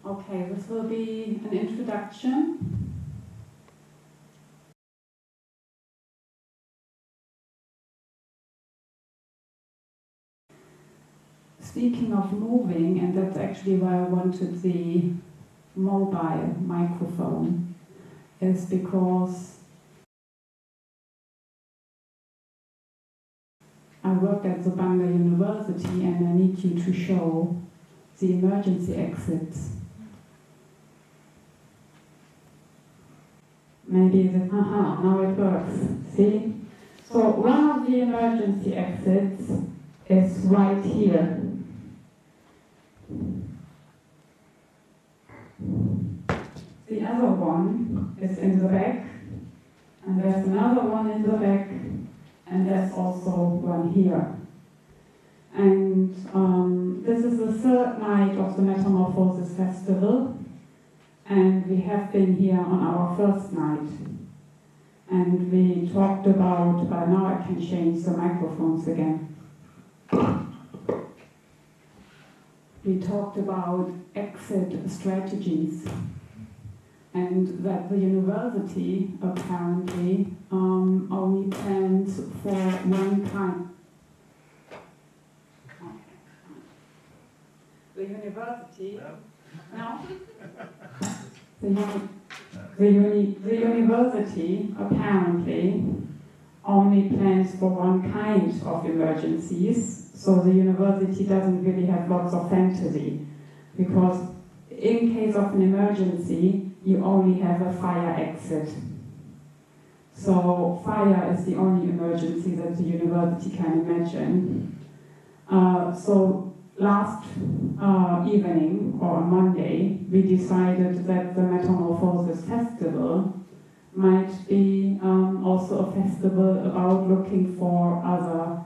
Okay, this will be an introduction. Speaking of moving, and that's actually why I wanted the mobile microphone, is because I work at the Bangor University and I need you to show the emergency exits. Maybe now it works. See? So one of the emergency exits is right here. The other one is in the back, and there's another one in the back, and there's also one here. And this is the third night of the Metamorphosis Festival, and we have been here on our first night. And we talked about, by now I can change the microphones again. We talked about exit strategies, and that the university apparently only plans for one kind. The university, no? The university apparently only plans for one kind of emergencies, so the university doesn't really have lots of fantasy, because in case of an emergency, you only have a fire exit. So fire is the only emergency that the university can imagine. So last evening, or on Monday, we decided that the Metamorphosis Festival might be also a festival about looking for other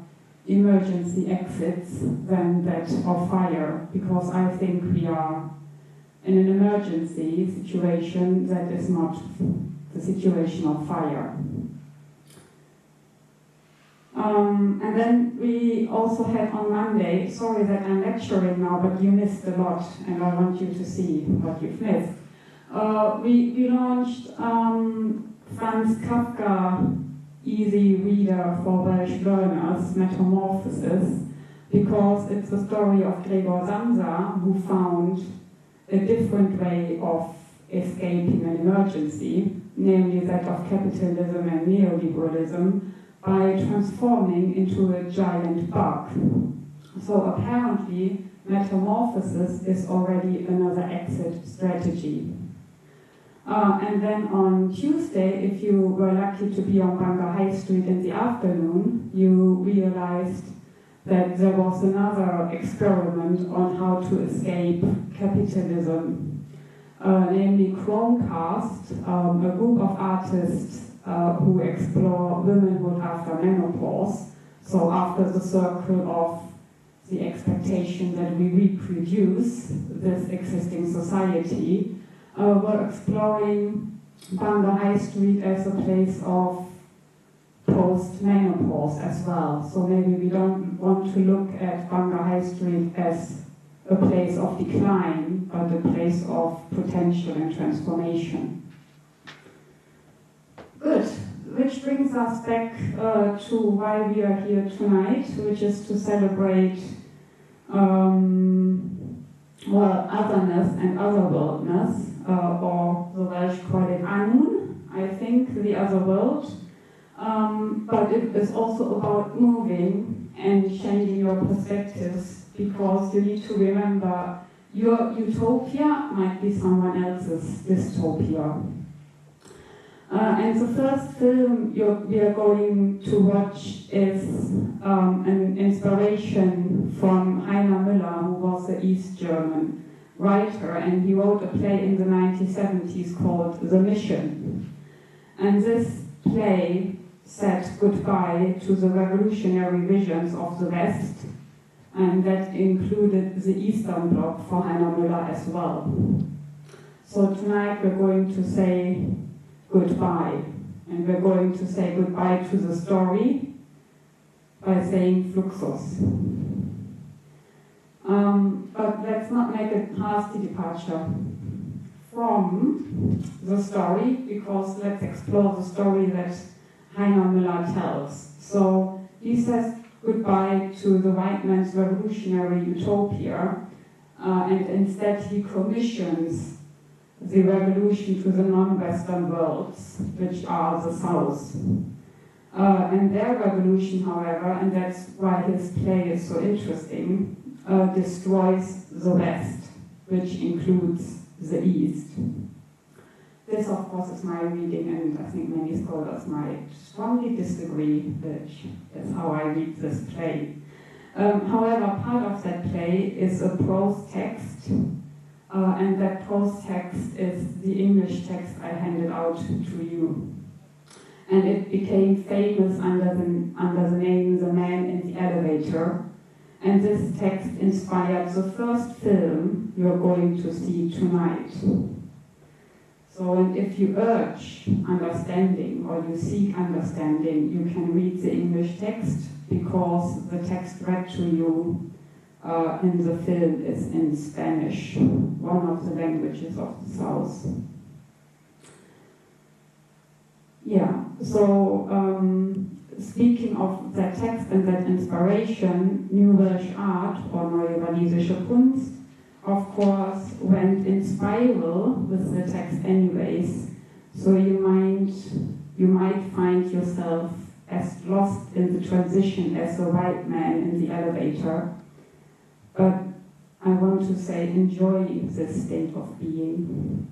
emergency exits than that of fire, because I think we are in an emergency situation that is not the situation of fire. And then we also had on Monday, sorry that I'm lecturing now, but you missed a lot, and I want you to see what you've missed. We launched Franz Kafka Easy Reader for Welsh Learners, Metamorphosis, because it's the story of Gregor Samsa, who found a different way of escaping an emergency, namely that of capitalism and neoliberalism, by transforming into a giant bug. So apparently, metamorphosis is already another exit strategy. And then on Tuesday, if you were lucky to be on Bangor High Street in the afternoon, you realized that there was another experiment on how to escape capitalism, namely Chromecast, a group of artists who explore womanhood after menopause, so after the circle of the expectation that we reproduce this existing society. We're exploring Bangor High Street as a place of post-menopause as well. So maybe we don't want to look at Bangor High Street as a place of decline, but a place of potential and transformation. Good. Which brings us back to why we are here tonight, which is to celebrate otherness and otherworldness, or the Welsh call it Anun, I think, the other world. But it is also about moving and changing your perspectives, because you need to remember your utopia might be someone else's dystopia. And the first film we are going to watch is an inspiration from Heiner Müller, who was an East German writer, and he wrote a play in the 1970s called The Mission. And this play said goodbye to the revolutionary visions of the West, and that included the Eastern Bloc for Heiner Müller as well. So tonight we're going to say goodbye, and we're going to say goodbye to the story by saying Fluxus. But let's not make a hasty departure. from the story, because let's explore the story that Heiner Müller tells. So he says goodbye to the white man's revolutionary utopia, and instead he commissions the revolution to the non-Western worlds, which are the South. And their revolution, however, and that's why his play is so interesting, destroys the West, which includes the East. This, of course, is my reading, and I think many scholars might strongly disagree, which is how I read this play. However, part of that play is a prose text, and that prose text is the English text I handed out to you. And it became famous under the name The Man in the Elevator. And this text inspired the first film you're going to see tonight. So, and if you urge understanding or you seek understanding, you can read the English text, because the text read to you in the film is in Spanish, one of the languages of the South. Yeah, so speaking of that text and that inspiration, New Welsh art, or Neue Walisische Kunst, of course, went in spiral with the text anyways. So you might find yourself as lost in the transition as a white man in the elevator. But I want to say, enjoy this state of being.